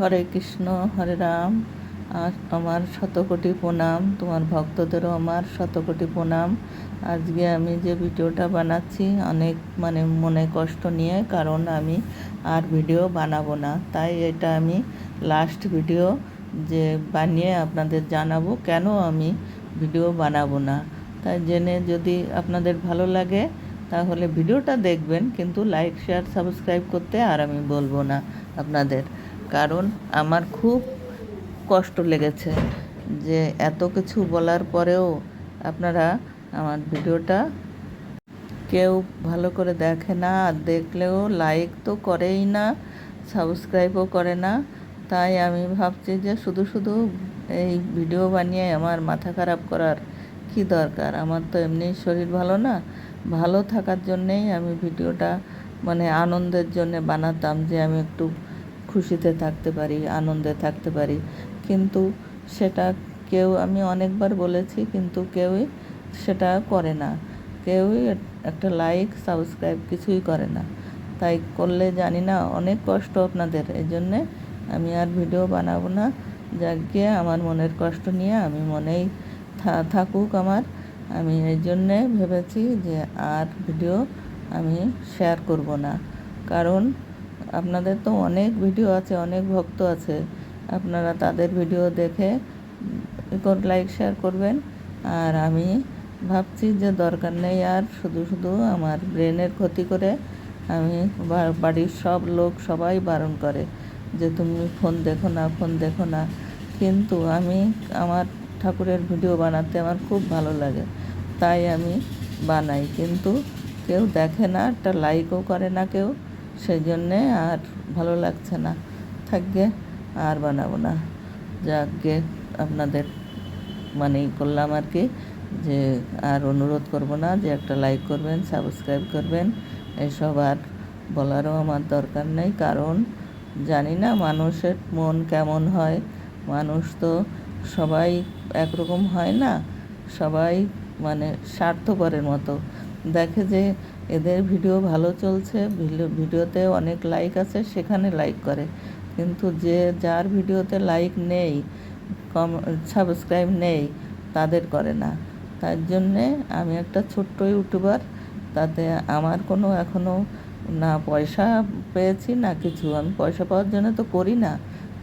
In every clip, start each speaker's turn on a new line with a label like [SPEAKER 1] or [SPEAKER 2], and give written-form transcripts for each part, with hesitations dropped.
[SPEAKER 1] হরে কৃষ্ণ, হরে রাম। আর আমার শতকোটি প্রণাম, তোমার ভক্তদেরও আমার শতকোটি প্রণাম। আজকে আমি যে ভিডিওটা বানাচ্ছি অনেক মনে কষ্ট নিয়ে, কারণ আমি আর ভিডিও বানাবো না। তাই এটা আমি লাস্ট ভিডিও যে বানিয়ে আপনাদের জানাবো কেন আমি ভিডিও বানাবো না। তাই জেনে যদি আপনাদের ভালো লাগে তাহলে ভিডিওটা দেখবেন, কিন্তু লাইক, শেয়ার, সাবস্ক্রাইব করতে আর আমি বলবো না আপনাদের। কারণ আমার খুব কষ্ট লেগেছে যে এত কিছু বলার পরেও আপনারা আমার ভিডিওটা কেউ ভালো করে দেখে না, আর দেখলেও লাইক তো করেই না, সাবস্ক্রাইবও করে না। তাই আমি ভাবছি যে শুধু শুধু এই ভিডিও বানিয়ে আমার মাথা খারাপ করার কি দরকার। আমার তো এমনি শরীর ভালো না, ভালো থাকার জন্যেই আমি ভিডিওটা আনন্দের জন্যে বানাতাম, যে আমি একটু খুশিতে থাকতে পারি, আনন্দে থাকতে পারি। কিন্তু সেটা আমি অনেকবার বলেছি, কিন্তু কেউই সেটা করে না। কেউই একটা লাইক, সাবস্ক্রাইব কিছুই করে না। তাই করলে জানি না অনেক কষ্ট আপনাদের, এই জন্যে আমি আর ভিডিও বানাবো না। যাকে আমার মনের কষ্ট নিয়ে আমি মনেই থাকুক আমার। আমি এই জন্যে ভেবেছি যে আর ভিডিও আমি শেয়ার করব না। কারণ আপনাদের তো অনেক ভিডিও আছে, অনেক ভক্ত আছে, আপনারা তাদের ভিডিও দেখে লাইক, শেয়ার করবেন। আর আমি ভাবছি যে দরকার নেই আর শুধু শুধু আমার ব্রেনের ক্ষতি করে। আমি বাড়ির সব লোক সবাই বারণ করে যে তুমি ফোন দেখো না, ফোন দেখো না। কিন্তু আমি আমার ঠাকুরের ভিডিও বানাতে আমার খুব ভালো লাগে, তাই আমি বানাই। কিন্তু কেউ দেখে না, একটা লাইকও করে না কেউ, সেই জন্যে আর ভালো লাগছে না। থাকবে, আর বানাবো না। যাকে আপনাদের করলাম আর কি, যে আর অনুরোধ করব না যে একটা লাইক করবেন, সাবস্ক্রাইব করবেন, এসব আর বলারও আমার দরকার নেই। কারণ জানি না মানুষের মন কেমন হয়। মানুষ তো সবাই একরকম হয় না, সবাই স্বার্থপরের মতো দেখে যে এদের ভিডিও ভালো চলছে, ভিডিওতে অনেক লাইক আছে, সেখানে লাইক করে। কিন্তু যার ভিডিওতে লাইক নেই, সাবস্ক্রাইব নেই, তাদের করে না। তার জন্যে আমি একটা ছোট্ট ইউটিউবার, তাতে আমার কোনো এখনও না পয়সা পেয়েছি না কিছু। আমি পয়সা পাওয়ার জন্য তো করি না।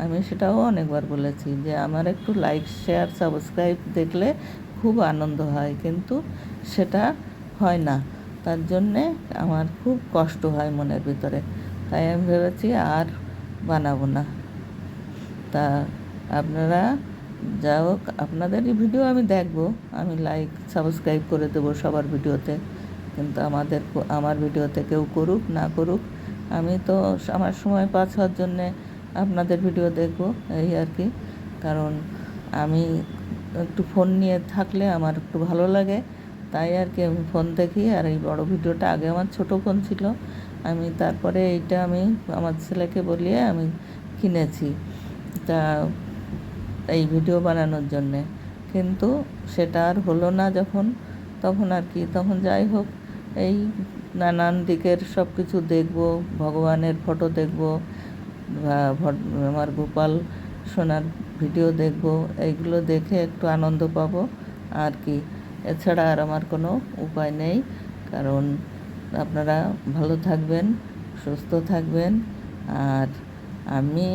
[SPEAKER 1] আমি সেটাও অনেকবার বলেছি যে আমার একটু লাইক, শেয়ার, সাবস্ক্রাইব দেখলে খুব আনন্দ হয়, কিন্তু সেটা হয় না। তার জন্যে আমার খুব কষ্ট হয় মনের ভিতরে। তাই আমি ভেবেছি আর বানাবো না। তা আপনারা যা হোক, আপনাদেরই ভিডিও আমি দেখব, আমি লাইক, সাবস্ক্রাইব করে দেবো সবার ভিডিওতে। কিন্তু আমার ভিডিওতে কেউ করুক না করুক, আমি তো আমার সময় পাস হওয়ার জন্যে আপনাদের ভিডিও দেখব, এই আর কি। কারণ আমি একটু ফোন নিয়ে থাকলে আমার একটু ভালো লাগে, তাই আর কি আমি ফোন দেখি। আর এই বড় ভিডিওটা, আগে আমার ছোট ফোন ছিল, আমি তারপরে এইটা আমি আমার ছেলেকে বলিয়ে আমি কিনেছি তা এই ভিডিও বানানোর জন্যে। কিন্তু সেটা আর হলো না তখন আর কি, তখন যাই হোক, এই নানান দিকের সব কিছু দেখব, ভগবানের ফটো দেখব, আমার গোপাল সোনার ভিডিও দেখব। এইগুলো দেখে একটু আনন্দ পাবো আর কি। এছাড়া আর আমার কোনো উপায় নেই। কারণ আপনারা ভালো থাকবেন, সুস্থ থাকবেন। আর আমি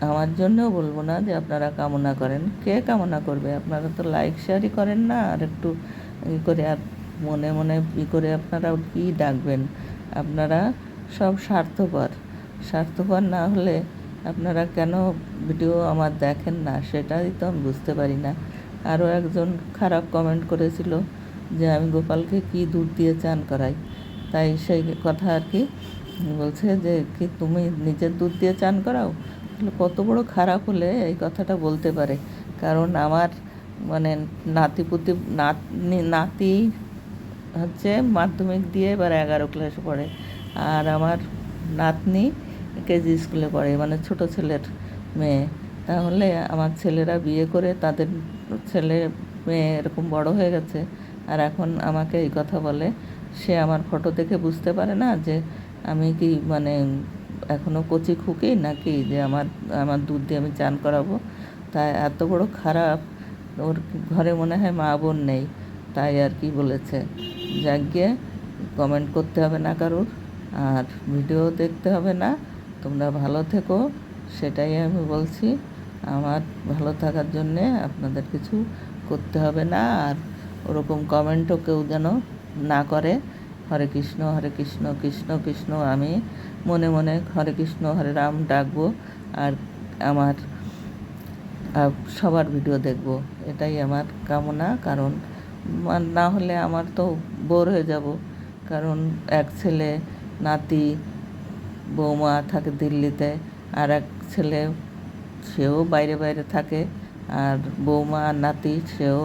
[SPEAKER 1] আমার জন্যও বলবো না যে আপনারা কামনা করেন। কে কামনা করবে? আপনারা তো লাইক, শেয়ারই করেন না, আর একটু করে আর মনে মনে করে আপনারা কী ডাকবেন? আপনারা সব স্বার্থপর না হলে আপনারা কেন ভিডিও আমার দেখেন না, সেটাই তো আমি বুঝতে পারি না। আরও একজন খারাপ কমেন্ট করেছিল যে আমি গোপালকে কি দুধ দিয়ে চান করাই। তাই সেই কথা আর কি বলছে যে কি তুমি নিজের দুধ দিয়ে চান করাও? কত বড় খারাপ হলে এই কথাটা বলতে পারে? কারণ আমার নাতিপুতি, নাতি হচ্ছে মাধ্যমিক দিয়ে এবার 11 ক্লাসে পড়ে, আর আমার নাতনি কেজি স্কুলে পড়ে, ছোট ছেলের মেয়ে। তাহলে আমার ছেলেরা বিয়ে করে তাদের ছেলে মেয়ে এরকম বড় হয়ে গেছে, আর এখন আমাকে এই কথা বলে। সে আমার ফটো দেখে বুঝতে পারে না যে আমি কি এখনও কচি খুকি নাকি যে আমার আমার দুধ দিয়ে আমি চান করাবো? তাই এত বড় খারাপ, ওর ঘরে মনে হয় মা বোন নেই, তাই আর কি বলেছে। যাক গিয়ে, কমেন্ট করতে হবে না কারুর, আর ভিডিও দেখতে হবে না, তোমরা ভালো থেকো, সেটাই আমি বলছি। আমার ভালো থাকার জন্যে আপনাদের কিছু করতে হবে না, আর ওরকম কমেন্টও কেউ যেন না করে। হরে কৃষ্ণ কৃষ্ণ কৃষ্ণ, আমি মনে মনে হরে কৃষ্ণ হরে রাম ডাকবো, আর আমার সবার ভিডিও দেখব, এটাই আমার কামনা। কারণ না হলে আমার তো বোর হয়ে যাব, কারণ এক ছেলে নাতি বৌমা থাকে দিল্লিতে, আর এক ছেলে সেও বাইরে বাইরে থাকে, আর বৌমা আর নাতি সেও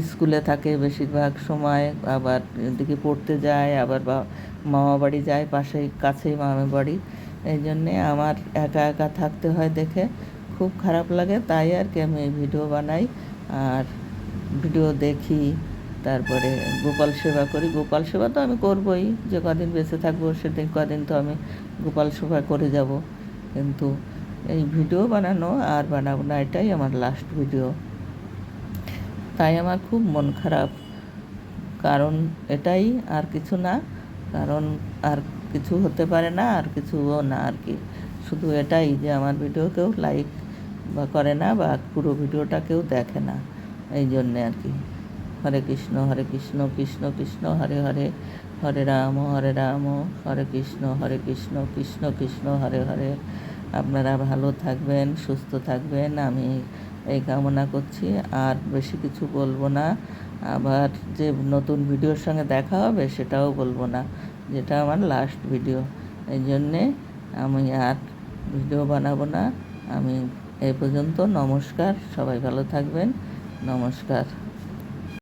[SPEAKER 1] স্কুলে থাকে বেশিরভাগ সময়, আবার এদিকে পড়তে যায়, আবার মামা বাড়ি যায়, পাশেই কাছেই মামা বাড়ি। এই জন্যে আমার একা একা থাকতে হয় দেখে খুব খারাপ লাগে, তাই আর কি আমি এই ভিডিও বানাই আর ভিডিও দেখি। তারপরে গোপাল সেবা করি। গোপাল সেবা তো আমি করবই, যে কদিন বেঁচে থাকবো সেদিন কদিন তো আমি গোপাল সেবা করে যাব, কিন্তু এই ভিডিও বানানো আর বানাবো না, এটাই আমার লাস্ট ভিডিও। তাই আমার খুব মন খারাপ, কারণ এটাই, আর কিছু না। কারণ আর কিছু হতে পারে না, আর কিছুও না আর কি, শুধু এটাই যে আমার ভিডিও কেউ লাইক বা করে না, বা পুরো ভিডিওটা কেউ দেখে না, এই জন্যে আর কি। হরে কৃষ্ণ কৃষ্ণ কৃষ্ণ হরে হরে, হরে রাম হরে কৃষ্ণ কৃষ্ণ কৃষ্ণ হরে হরে। আপনারা ভালো থাকবেন, সুস্থ থাকবেন, আমি এই কামনা করছি। আর বেশি কিছু বলবো না, আবার যে নতুন ভিডিওর সঙ্গে দেখা হবে সেটাও বলবো না, যেটা আমার লাস্ট ভিডিও। এই জন্যে আমি আর ভিডিও বানাবো না। আমি এই পর্যন্ত। নমস্কার, সবাই ভালো থাকবেন। নমস্কার।